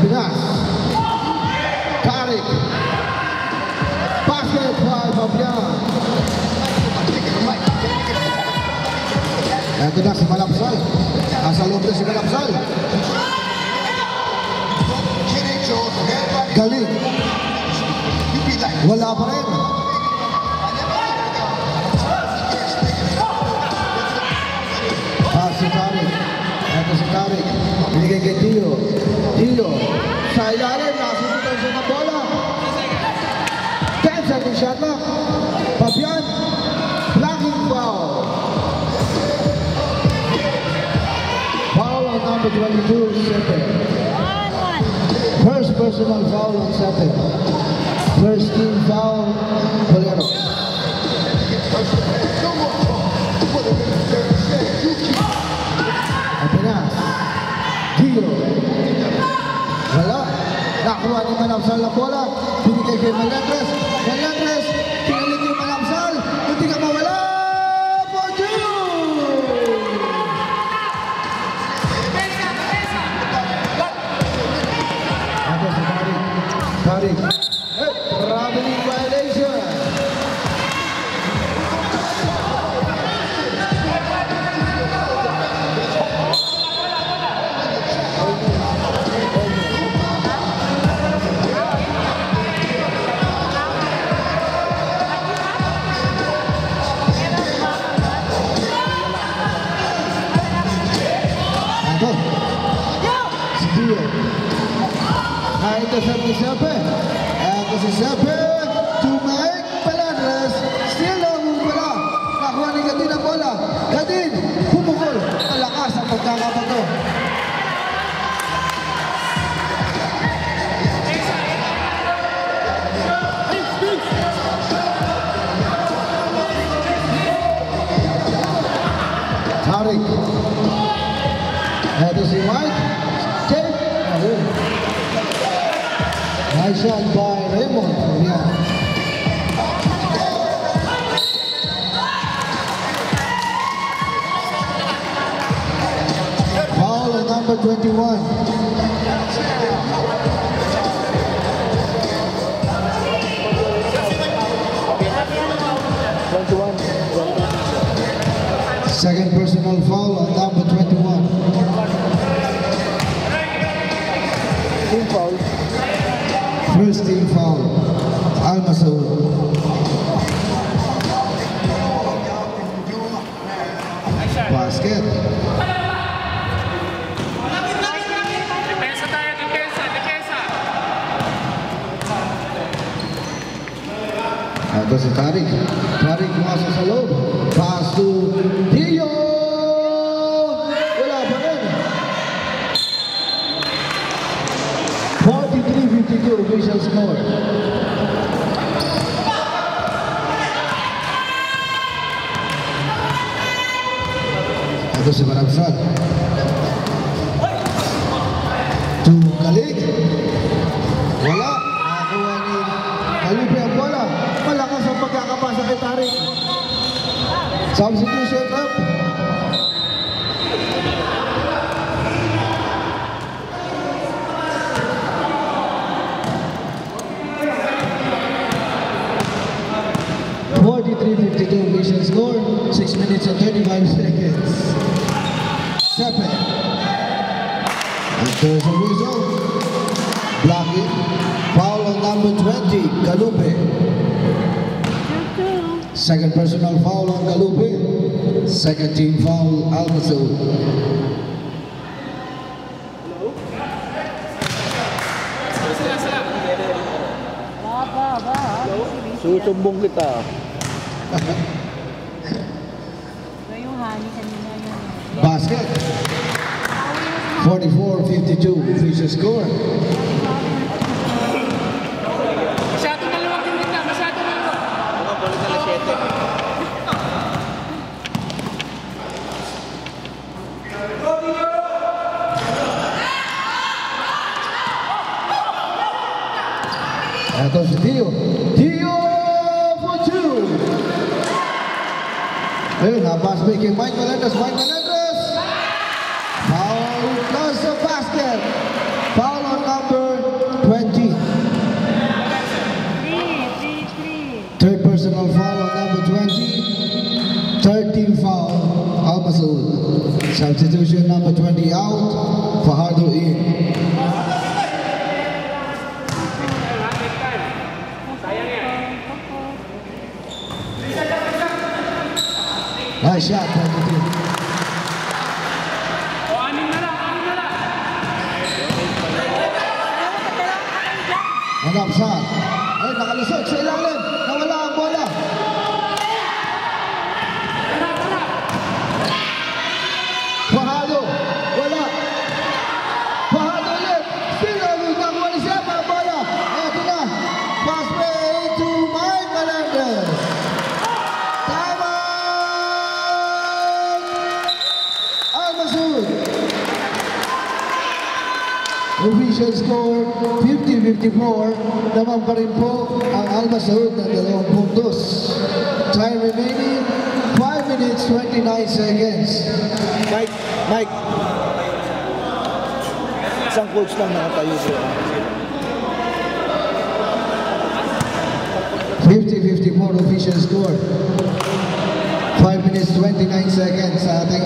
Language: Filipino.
Pinas. Tarik. Basket by Fabian. Ito na si Malapsal. Nasa loob na si Malapsal. Galing. Wala pa rin. Si Tarik. Ito si Tarik. Binigay kay Tio. Tio. Sa ilalim. Nasusutan siya ng bola. 10 second shot lang. Fabian. Blocking foul. Foul on number 22, Sepe. First personal foul on Sepe. First team foul, Boleros. Apenas. Gio. Wala. Nakuha ni Malapsal na bola. Binigay kay Melendres. Melendres. Pinilit ni Malapsal. Hindi ka mawala. Tarik. Traveling violation. Si Dio. Ito si Sepe. Ito si Sepe. To make Melendres. Still long bola. Nakuha ni Gadin ang bola. Gadin. Pumukol. Malakas ang pagkakabato. Tarik. Ito si Mike. Nice shot by Raymond. Yeah. Foul on number 21. Second personal foul on number 21. Team foul. First team foul, Almasaud. Basket. Depensa tayo, depensa. Ito si Tarik. Tarik pumasok sa loob. Pass to Dio. Wala pa rin. 43-52 official score. Ito si Malapsal. Galing. Wala. Nakakuha ni Galupe ang bola. Malakas ang pagkakapasa kay Tarik. Substitution up. Official score, 6 minutes and 35 seconds. Sepe. And there's a whistle. Blocking. Foul on number 20, Galupe. Second personal foul on Galupe. Second team foul, Almasaud. Susumbong kita. Basket. 44-52 official score. Masyado na luwag yung kita, masyado na luwag. Mga bola na 7. Ito si Tio. Tio for 2. Ayun, na-pass by kay Mike Melendres. Mike Melendres. Foul plus a basket. Foul on number personal foul on number 20. 13 foul, Al Masood. Substitution number 20 out, Fajardo in. Nice shot, 22. O, anim na lang, anim na lang. Manapsan. Ay, nakalusot sa ilalim. Nawala ang bola. Fajardo. Wala. Fajardo ulit. Still nakuha ni siya mga bola. Eto na. Pass play to Mike Melendez. Time out. Al Masood. Official score 50-54. Naman pa rin po ang Al Masood ng 2 puntos. Time remaining 5 minutes 29 seconds. Mike. Isang coach lang nakatayo bro. 50-54 official score. 5 minutes 29 seconds sa ating